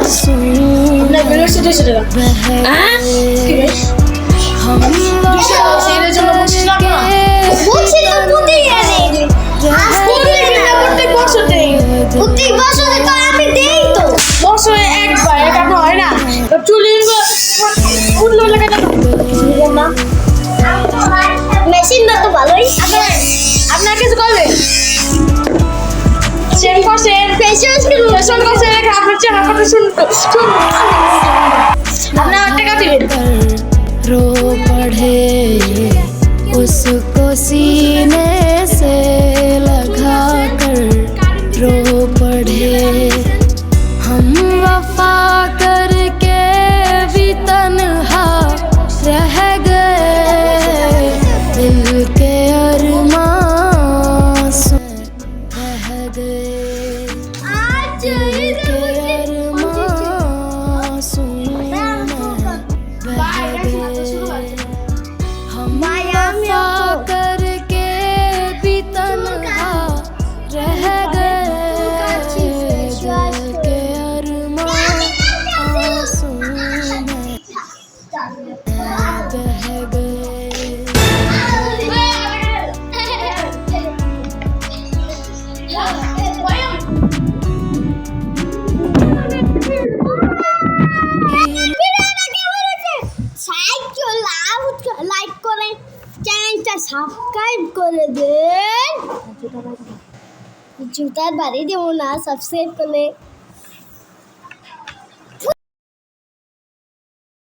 আপনার বেরোচ্ছে 200 টাকা। কি বেশ? 200 টাকা সেটার জন্য বুঝছিলাম না। বুঝছি তো প্রত্যেক প্রত্যেক বছর দেই। প্রত্যেক বছরে তো আমি দেই তো। বছরে একবার, এটা তো হয় না। চুলি উঠলো লাগাতে না। মেশিনটা তো ভালোই। আপনার কিছু করবে? সেম করছেন, ফেশন করছেন, আপনার চেহারা কত সুন্দর। আপনার টাকা দিবেন। रो पढ़े उसको सीने से लगा कर रो पढ़े हम वफा करके भी तन्हा रह गए दिल के अरमां रह गए दिल के हम वफा करके भी तन्हा रह गए दिल के अरमां आंसू में बह गए লাইক করে চ্যানেলটা সাবস্ক্রাইব করে দেন জুতার বাড়ি দেবো না সাবস্ক্রাইব করলে